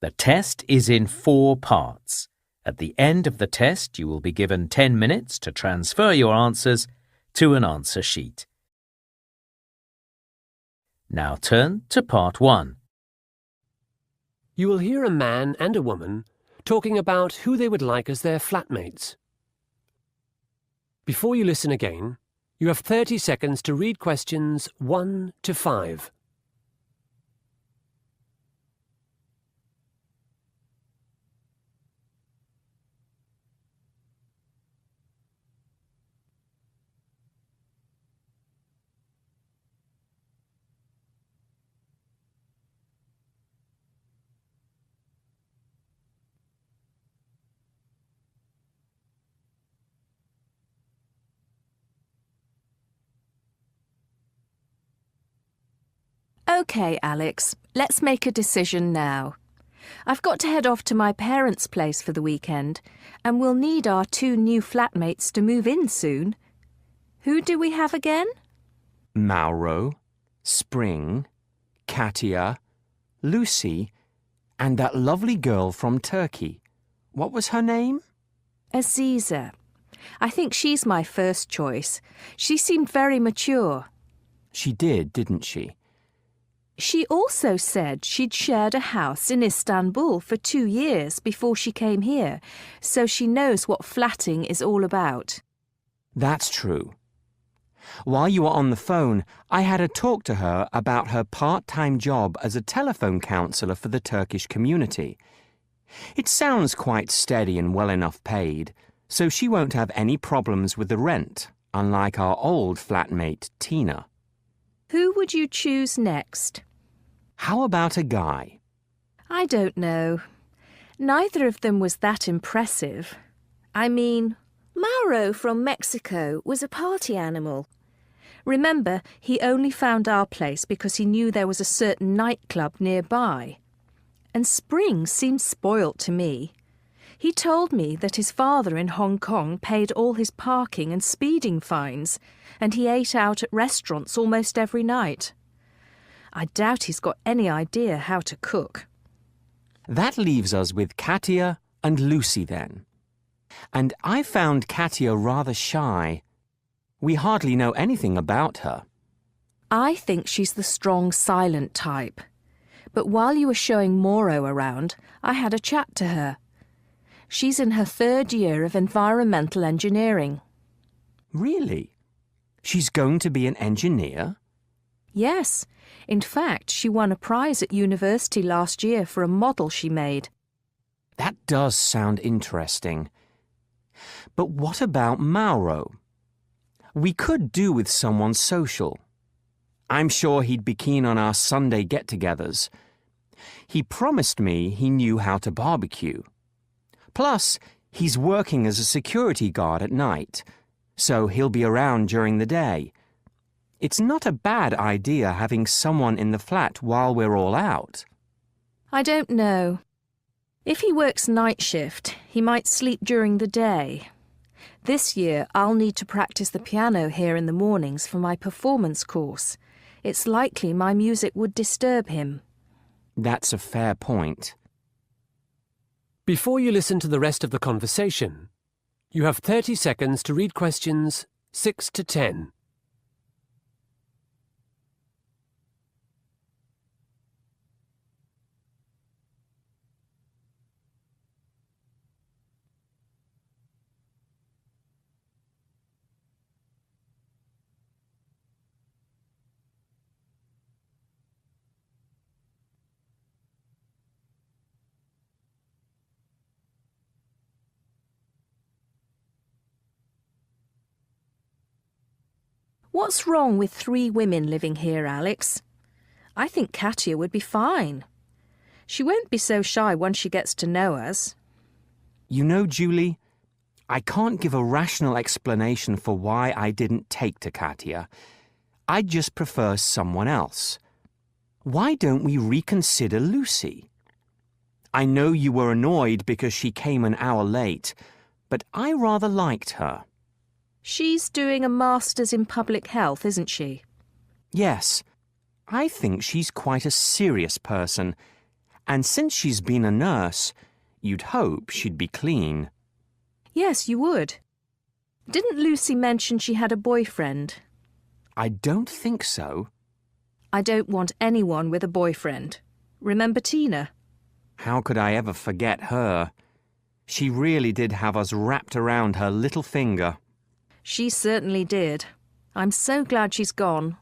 The test is in 4 parts. At the end of the test, you will be given 10 minutes to transfer your answers to an answer sheet. Now turn to part 1. You will hear a man and a woman talking about who they would like as their flatmates. Before you listen again, you have 30 seconds to read questions 1 to 5. OK, Alex, let's make a decision now. I've got to head off to my parents' place for the weekend, and we'll need our 2 new flatmates to move in soon. Who do we have again? Mauro, Spring, Katia, Lucy, and that lovely girl from Turkey. What was her name? Aziza. I think she's my first choice. She seemed very mature. She did, didn't she? She also said she'd shared a house in Istanbul for 2 years before she came here, so she knows what flatting is all about. That's true. While you were on the phone, I had a talk to her about her part-time job as a telephone counsellor for the Turkish community. It sounds quite steady and well enough paid, so she won't have any problems with the rent, unlike our old flatmate, Tina. Who would you choose next? How about a guy? I don't know. Neither of them was that impressive. I mean, Mauro from Mexico was a party animal. Remember, he only found our place because he knew there was a certain nightclub nearby. And Spring seemed spoilt to me. He told me that his father in Hong Kong paid all his parking and speeding fines, and he ate out at restaurants almost every night. I doubt he's got any idea how to cook. That leaves us with Katia and Lucy then. And I found Katia rather shy. We hardly know anything about her. I think she's the strong, silent type. But while you were showing Mauro around, I had a chat to her. She's in her 3rd year of environmental engineering. Really? She's going to be an engineer? Yes. In fact, she won a prize at university last year for a model she made. That does sound interesting. But what about Mauro? We could do with someone social. I'm sure he'd be keen on our Sunday get-togethers. He promised me he knew how to barbecue. Plus, he's working as a security guard at night, so he'll be around during the day. It's not a bad idea having someone in the flat while we're all out. I don't know. If he works night shift, he might sleep during the day. This year, I'll need to practice the piano here in the mornings for my performance course. It's likely my music would disturb him. That's a fair point. Before you listen to the rest of the conversation, you have 30 seconds to read questions 6 to 10. What's wrong with 3 women living here, Alex? I think Katia would be fine. She won't be so shy once she gets to know us. You know, Julie, I can't give a rational explanation for why I didn't take to Katia. I'd just prefer someone else. Why don't we reconsider Lucy? I know you were annoyed because she came an hour late, but I rather liked her. She's doing a master's in public health, isn't she? Yes, I think she's quite a serious person, And since she's been a nurse, you'd hope she'd be clean. Yes, you would. Didn't Lucy mention she had a boyfriend? I don't think so. I don't want anyone with a boyfriend. Remember Tina? How could I ever forget her? She really did have us wrapped around her little finger. She certainly did. I'm so glad she's gone.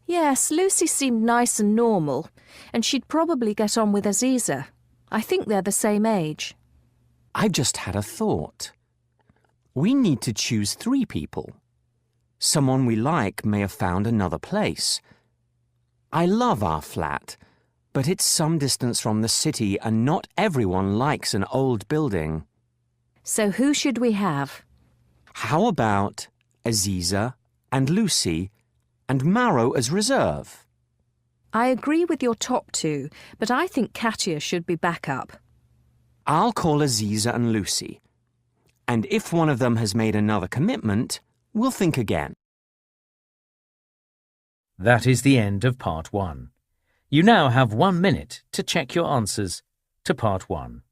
Yes, Lucy seemed nice and normal, and she'd probably get on with Aziza. I think they're the same age. I've just had a thought. We need to choose 3 people. Someone we like may have found another place. I love our flat, but it's some distance from the city and not everyone likes an old building. So who should we have? How about Aziza and Lucy and Mauro as reserve? I agree with your top 2, but I think Katia should be backup. I'll call Aziza and Lucy. And if one of them has made another commitment, we'll think again. That is the end of part 1. You now have 1 minute to check your answers to part 1.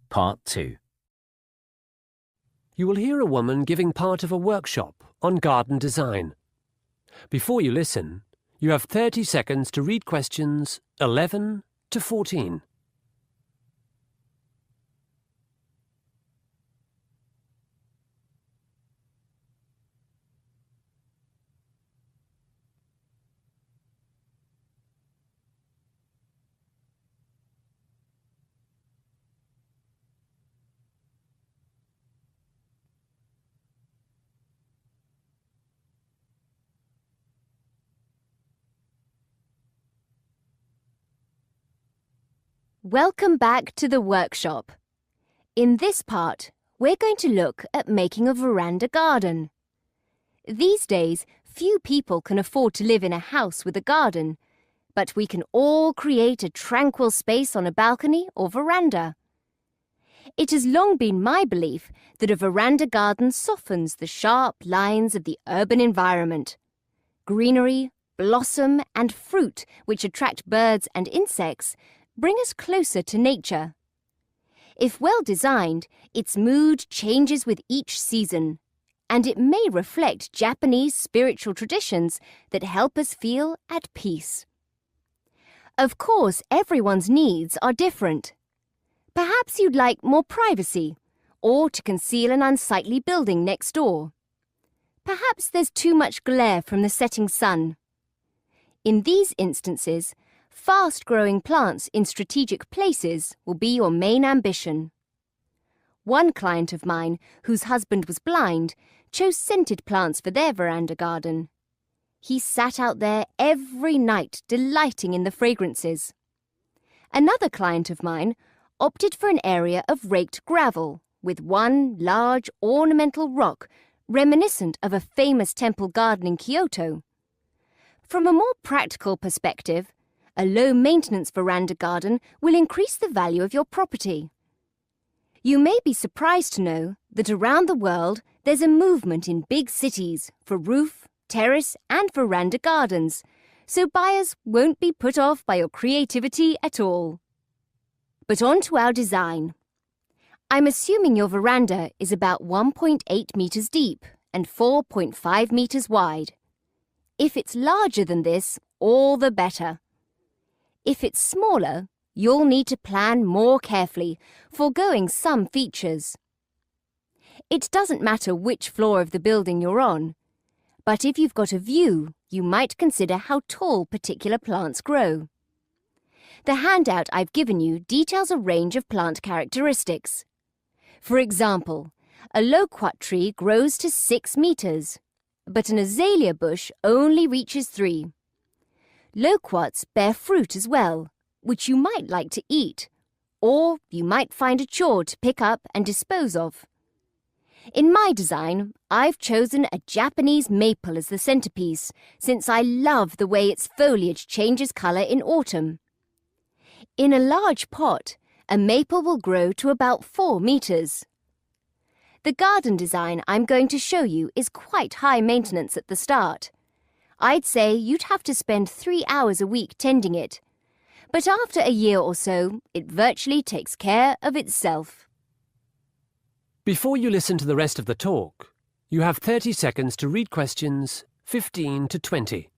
Part 2. You will hear a woman giving part of a workshop on garden design. Before you listen, you have 30 seconds to read questions 11 to 14. Welcome back to the workshop. In this part, we're going to look at making a veranda garden. These days, few people can afford to live in a house with a garden, but we can all create a tranquil space on a balcony or veranda. It has long been my belief that a veranda garden softens the sharp lines of the urban environment. Greenery, blossom, and fruit, which attract birds and insects, bring us closer to nature. If well designed, its mood changes with each season, and it may reflect Japanese spiritual traditions that help us feel at peace. Of course, everyone's needs are different. Perhaps you'd like more privacy, or to conceal an unsightly building next door. Perhaps there's too much glare from the setting sun. In these instances, fast-growing plants in strategic places will be your main ambition. One client of mine, whose husband was blind, chose scented plants for their veranda garden. He sat out there every night, delighting in the fragrances. Another client of mine opted for an area of raked gravel, with one large ornamental rock reminiscent of a famous temple garden in Kyoto. From a more practical perspective, a low-maintenance veranda garden will increase the value of your property. You may be surprised to know that around the world there's a movement in big cities for roof, terrace and veranda gardens, so buyers won't be put off by your creativity at all. But on to our design. I'm assuming your veranda is about 1.8 metres deep and 4.5 metres wide. If it's larger than this, all the better. If it's smaller, you'll need to plan more carefully, foregoing some features. It doesn't matter which floor of the building you're on, but if you've got a view, you might consider how tall particular plants grow. The handout I've given you details a range of plant characteristics. For example, a loquat tree grows to 6 meters, but an azalea bush only reaches 3. Loquats bear fruit as well, which you might like to eat, or you might find a chore to pick up and dispose of. In my design, I've chosen a Japanese maple as the centerpiece, since I love the way its foliage changes color in autumn. In a large pot, a maple will grow to about 4 meters. The garden design I'm going to show you is quite high maintenance at the start. I'd say you'd have to spend 3 hours a week tending it. But after a year or so, it virtually takes care of itself. Before you listen to the rest of the talk, you have 30 seconds to read questions 15 to 20.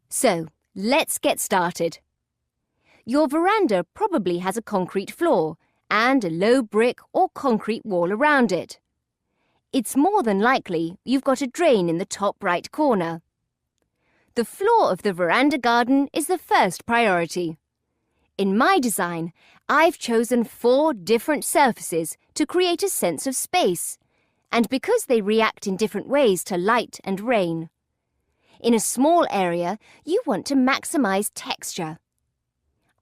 So, let's get started. Your veranda probably has a concrete floor and a low brick or concrete wall around it. It's more than likely you've got a drain in the top right corner. The floor of the veranda garden is the first priority. In my design, I've chosen 4 different surfaces to create a sense of space, and because they react in different ways to light and rain. In a small area, you want to maximize texture.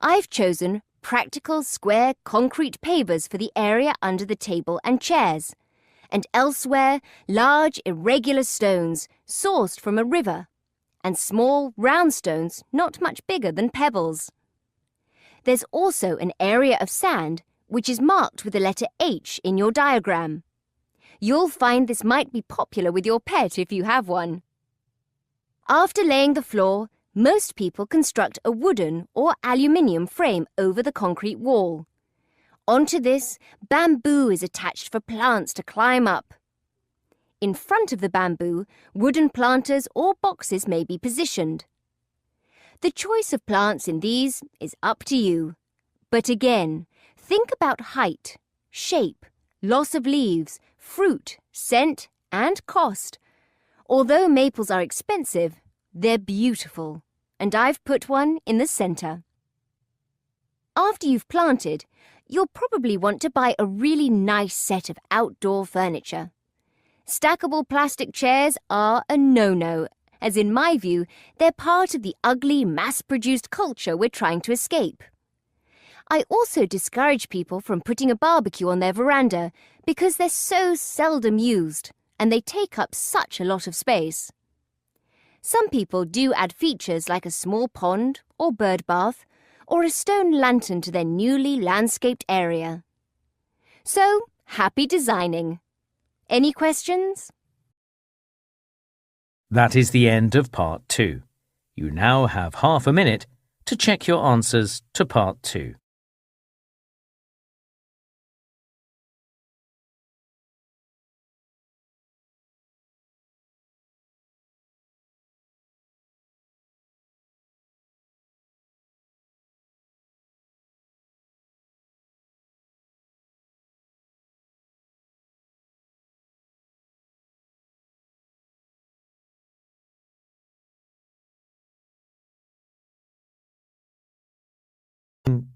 I've chosen practical square concrete pavers for the area under the table and chairs, and elsewhere large irregular stones sourced from a river, and small round stones not much bigger than pebbles. There's also an area of sand which is marked with the letter H in your diagram. You'll find this might be popular with your pet if you have one. After laying the floor, most people construct a wooden or aluminium frame over the concrete wall. Onto this, bamboo is attached for plants to climb up. In front of the bamboo, wooden planters or boxes may be positioned. The choice of plants in these is up to you. But again, think about height, shape, loss of leaves, fruit, scent, and cost. Although maples are expensive, they're beautiful, and I've put one in the center. After you've planted, you'll probably want to buy a really nice set of outdoor furniture. Stackable plastic chairs are a no-no, as in my view, they're part of the ugly, mass-produced culture we're trying to escape. I also discourage people from putting a barbecue on their veranda because they're so seldom used, and they take up such a lot of space. Some people do add features like a small pond or bird bath or a stone lantern to their newly landscaped area. So, happy designing! Any questions? That is the end of part 2. You now have half a minute to check your answers to part 2.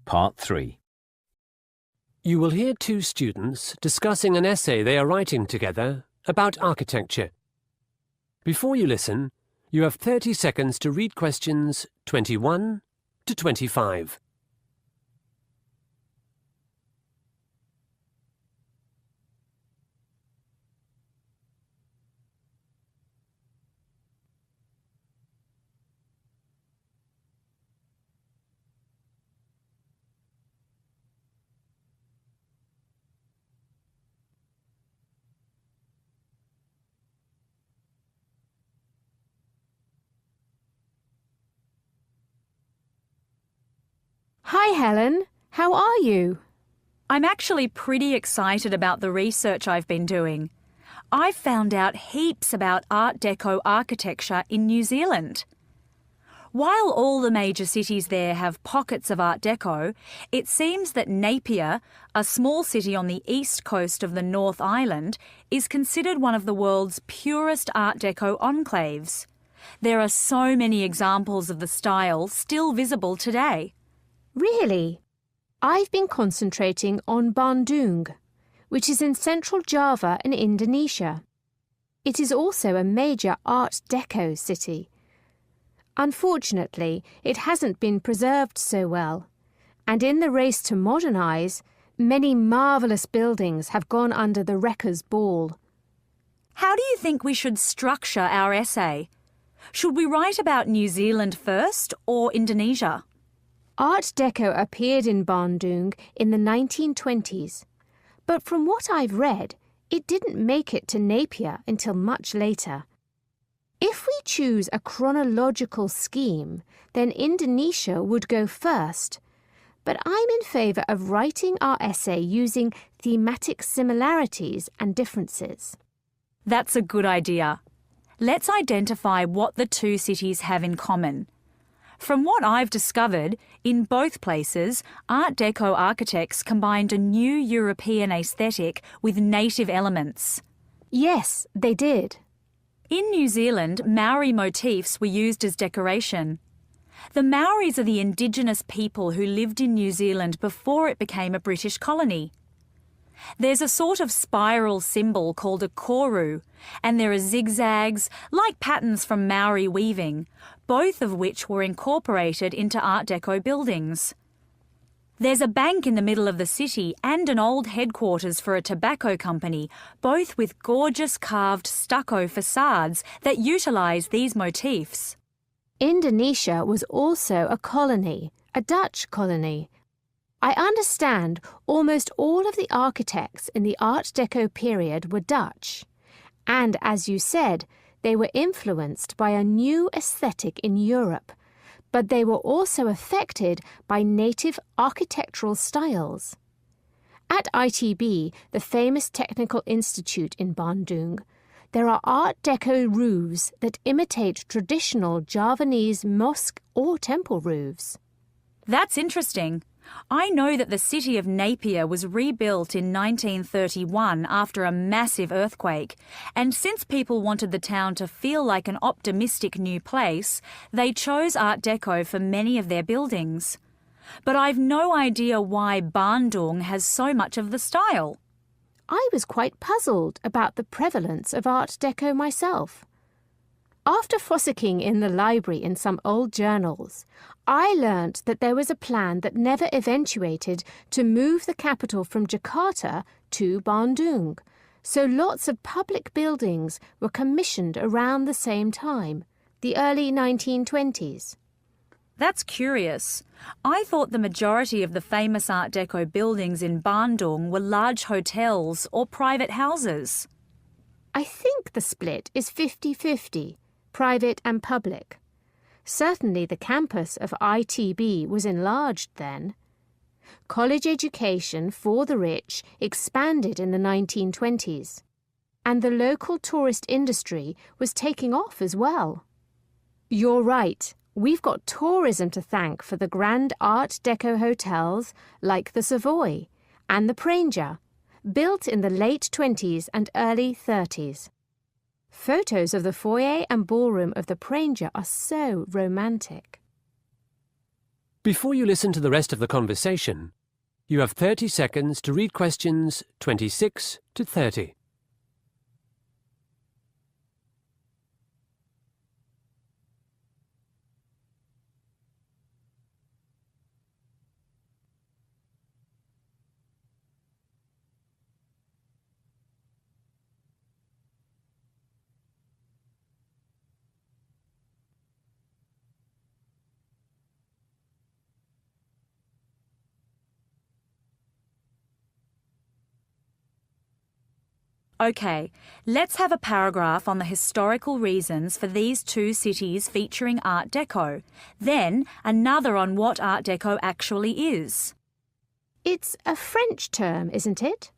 Part 3. You will hear 2 students discussing an essay they are writing together about architecture. Before you listen, you have 30 seconds to read questions 21 to 25. Hi, Helen. How are you? I'm actually pretty excited about the research I've been doing. I've found out heaps about Art Deco architecture in New Zealand. While all the major cities there have pockets of Art Deco, it seems that Napier, a small city on the east coast of the North Island, is considered one of the world's purest Art Deco enclaves. There are so many examples of the style still visible today. Really? I've been concentrating on Bandung, which is in central Java in Indonesia. It is also a major Art Deco city. Unfortunately, it hasn't been preserved so well, and in the race to modernise, many marvellous buildings have gone under the wrecker's ball. How do you think we should structure our essay? Should we write about New Zealand first or Indonesia? Art Deco appeared in Bandung in the 1920s, but from what I've read, it didn't make it to Napier until much later. If we choose a chronological scheme, then Indonesia would go first, but I'm in favour of writing our essay using thematic similarities and differences. That's a good idea. Let's identify what the two cities have in common. From what I've discovered, in both places, Art Deco architects combined a new European aesthetic with native elements. Yes, they did. In New Zealand, Maori motifs were used as decoration. The Maoris are the indigenous people who lived in New Zealand before it became a British colony. There's a sort of spiral symbol called a koru, and there are zigzags, like patterns from Maori weaving, both of which were incorporated into Art Deco buildings. There's a bank in the middle of the city and an old headquarters for a tobacco company, both with gorgeous carved stucco facades that utilise these motifs. Indonesia was also a colony, a Dutch colony. I understand almost all of the architects in the Art Deco period were Dutch, and as you said, they were influenced by a new aesthetic in Europe, but they were also affected by native architectural styles. At ITB, the famous technical institute in Bandung, there are Art Deco roofs that imitate traditional Javanese mosque or temple roofs. That's interesting. I know that the city of Napier was rebuilt in 1931 after a massive earthquake, and since people wanted the town to feel like an optimistic new place, they chose Art Deco for many of their buildings. But I've no idea why Bandung has so much of the style. I was quite puzzled about the prevalence of Art Deco myself. After fossicking in the library in some old journals, I learnt that there was a plan that never eventuated to move the capital from Jakarta to Bandung, so lots of public buildings were commissioned around the same time, the early 1920s. That's curious. I thought the majority of the famous Art Deco buildings in Bandung were large hotels or private houses. I think the split is 50-50, private and public. Certainly the campus of ITB was enlarged then. College education for the rich expanded in the 1920s, and the local tourist industry was taking off as well. You're right, we've got tourism to thank for the grand Art Deco hotels like the Savoy and the Pranger, built in the late 20s and early 30s. Photos of the foyer and ballroom of the Pranger are so romantic. Before you listen to the rest of the conversation, you have 30 seconds to read questions 26 to 30. OK, let's have a paragraph on the historical reasons for these two cities featuring Art Deco, then another on what Art Deco actually is. It's a French term, isn't it?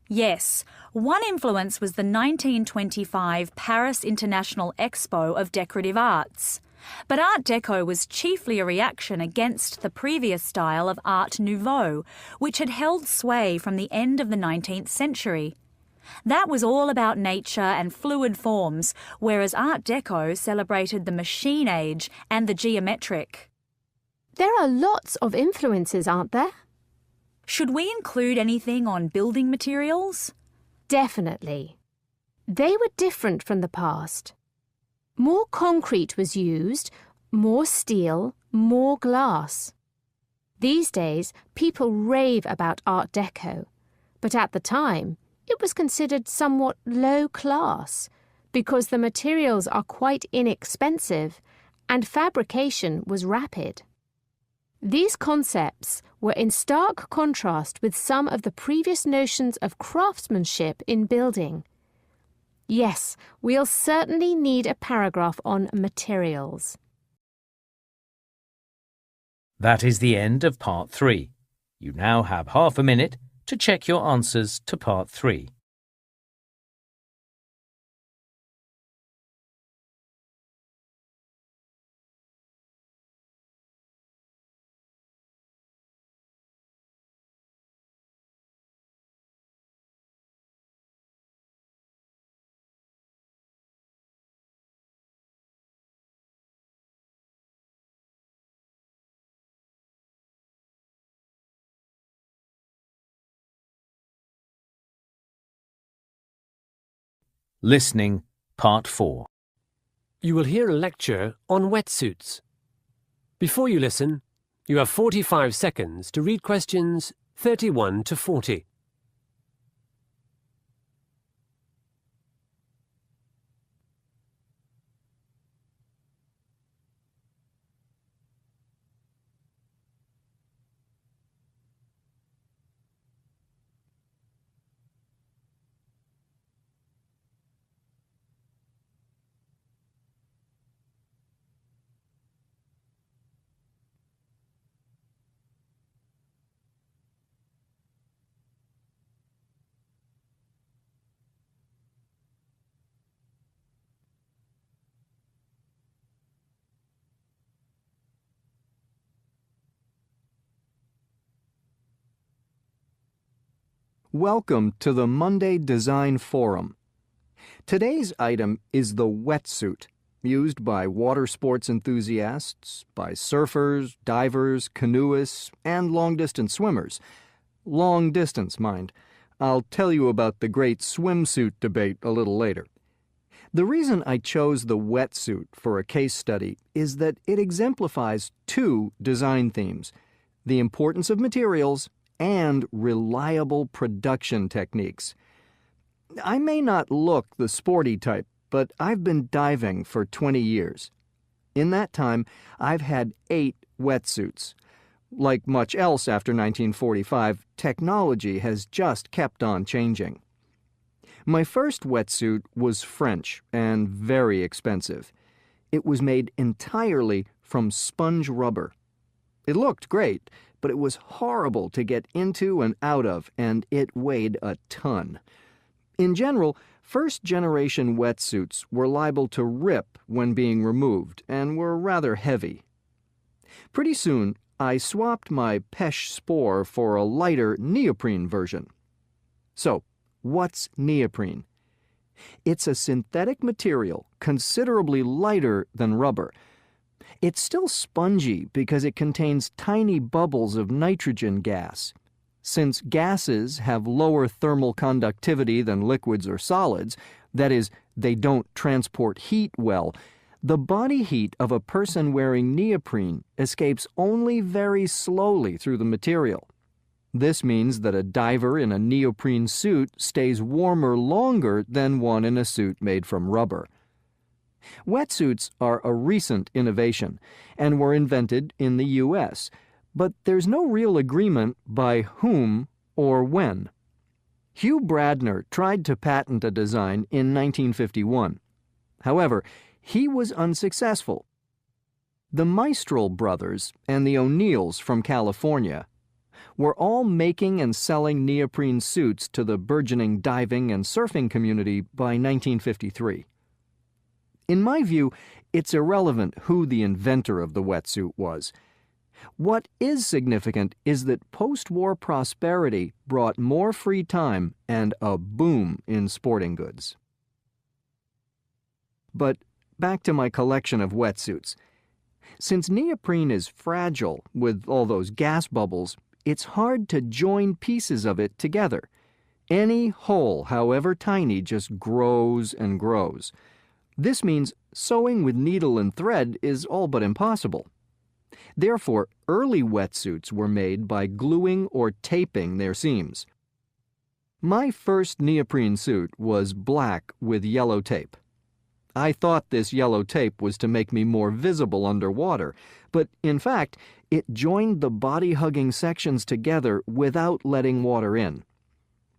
Yes, one influence was the 1925 Paris International Expo of Decorative Arts. But Art Deco was chiefly a reaction against the previous style of Art Nouveau, which had held sway from the end of the 19th century. That was all about nature and fluid forms, whereas Art Deco celebrated the machine age and the geometric. There are lots of influences, aren't there? Should we include anything on building materials? Definitely. They were different from the past. More concrete was used, more steel, more glass. These days, people rave about Art Deco, but at the time, it was considered somewhat low class because the materials are quite inexpensive and fabrication was rapid. These concepts were in stark contrast with some of the previous notions of craftsmanship in building. Yes, we'll certainly need a paragraph on materials. That is the end of Part 3. You now have half a minute to check your answers to Part 3. Listening, Part 4. You will hear a lecture on wetsuits. Before you listen, you have 45 seconds to read questions 31 to 40. Welcome to the Monday Design Forum. Today's item is the wetsuit, used by water sports enthusiasts, by surfers, divers, canoeists, and long-distance swimmers. Long distance, mind. I'll tell you about the great swimsuit debate a little later. The reason I chose the wetsuit for a case study is that it exemplifies two design themes: the importance of materials and reliable production techniques. I may not look the sporty type, but I've been diving for 20 years. In that time, I've had 8 wetsuits. Like much else after 1945, technology has just kept on changing. My first wetsuit was French and very expensive. It was made entirely from sponge rubber. It looked great, but it was horrible to get into and out of, and it weighed a ton. In general, first-generation wetsuits were liable to rip when being removed and were rather heavy. Pretty soon, I swapped my Pesh Spore for a lighter neoprene version. So, what's neoprene? It's a synthetic material considerably lighter than rubber. It's still spongy because it contains tiny bubbles of nitrogen gas. Since gases have lower thermal conductivity than liquids or solids, that is, they don't transport heat well, the body heat of a person wearing neoprene escapes only very slowly through the material. This means that a diver in a neoprene suit stays warmer longer than one in a suit made from rubber. Wetsuits are a recent innovation and were invented in the U.S., but there's no real agreement by whom or when. Hugh Bradner tried to patent a design in 1951. However, he was unsuccessful. The Mistral brothers and the O'Neills from California were all making and selling neoprene suits to the burgeoning diving and surfing community by 1953. In my view, it's irrelevant who the inventor of the wetsuit was. What is significant is that post-war prosperity brought more free time and a boom in sporting goods. But back to my collection of wetsuits. Since neoprene is fragile with all those gas bubbles, it's hard to join pieces of it together. Any hole, however tiny, just grows and grows. This means sewing with needle and thread is all but impossible. Therefore, early wetsuits were made by gluing or taping their seams. My first neoprene suit was black with yellow tape. I thought this yellow tape was to make me more visible underwater, but in fact, it joined the body-hugging sections together without letting water in.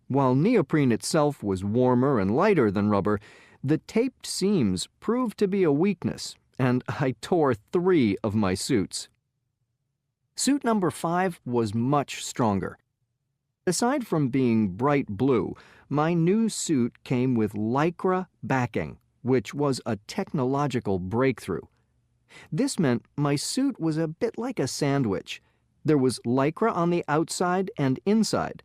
While neoprene itself was warmer and lighter than rubber, the taped seams proved to be a weakness, and I tore 3 of my suits. Suit number 5 was much stronger. Aside from being bright blue, my new suit came with Lycra backing, which was a technological breakthrough. This meant my suit was a bit like a sandwich. There was Lycra on the outside and inside,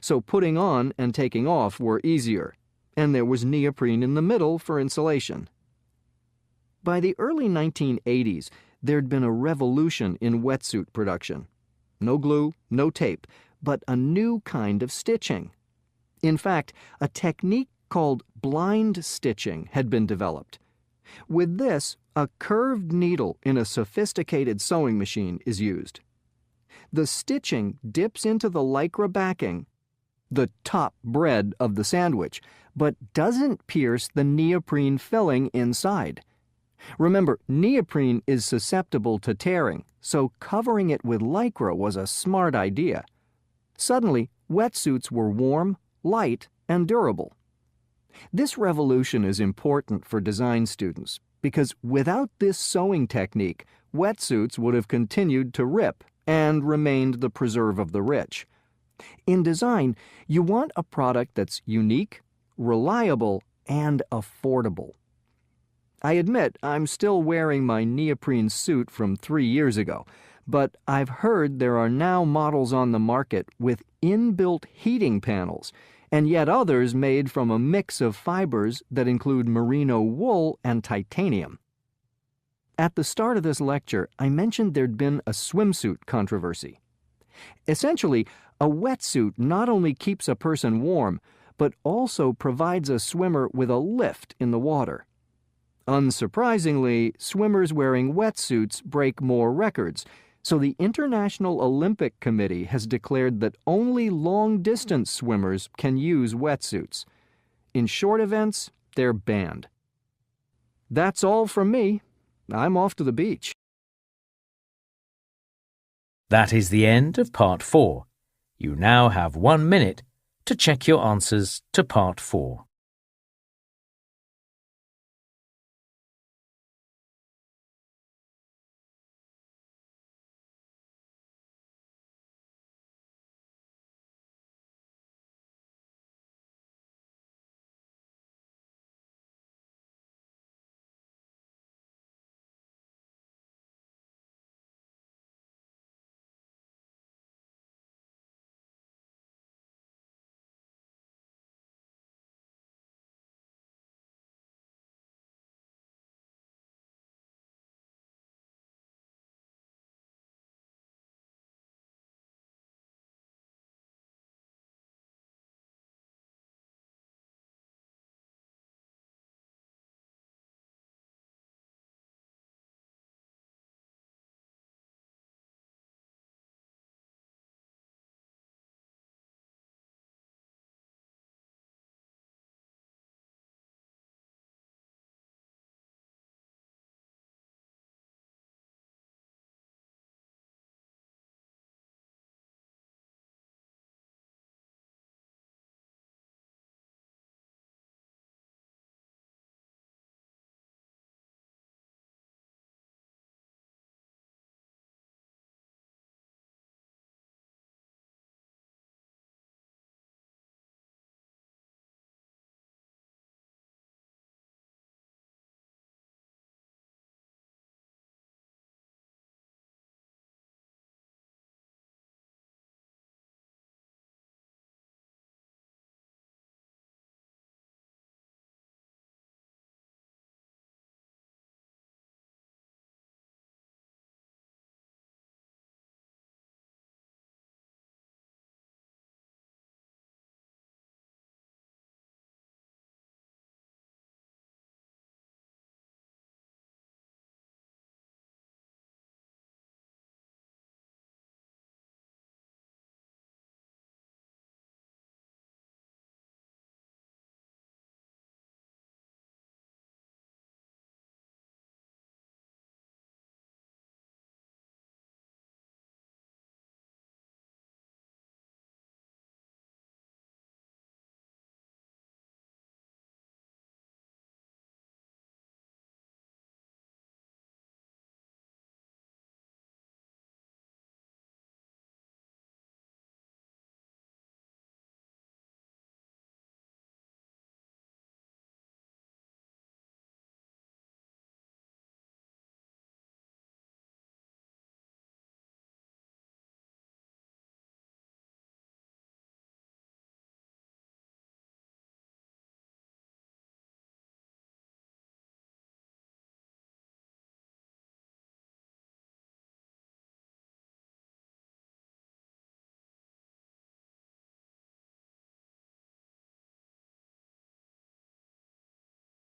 so putting on and taking off were easier, and there was neoprene in the middle for insulation. By the early 1980s, there'd been a revolution in wetsuit production. No glue, no tape, but a new kind of stitching. In fact, a technique called blind stitching had been developed. With this, a curved needle in a sophisticated sewing machine is used. The stitching dips into the Lycra backing, the top bread of the sandwich, but doesn't pierce the neoprene filling inside. Remember, neoprene is susceptible to tearing, so covering it with Lycra was a smart idea. Suddenly, wetsuits were warm, light, and durable. This revolution is important for design students because without this sewing technique, wetsuits would have continued to rip and remained the preserve of the rich. In design, you want a product that's unique, reliable, and affordable. I admit I'm still wearing my neoprene suit from 3 years ago, but I've heard there are now models on the market with inbuilt heating panels, and yet others made from a mix of fibers that include merino wool and titanium. At the start of this lecture, I mentioned there'd been a swimsuit controversy. Essentially, a wetsuit not only keeps a person warm, but also provides a swimmer with a lift in the water. Unsurprisingly, swimmers wearing wetsuits break more records, so the International Olympic Committee has declared that only long-distance swimmers can use wetsuits. In short events, they're banned. That's all from me. I'm off to the beach. That is the end of Part 4. You now have 1 minute to check your answers to Part 4.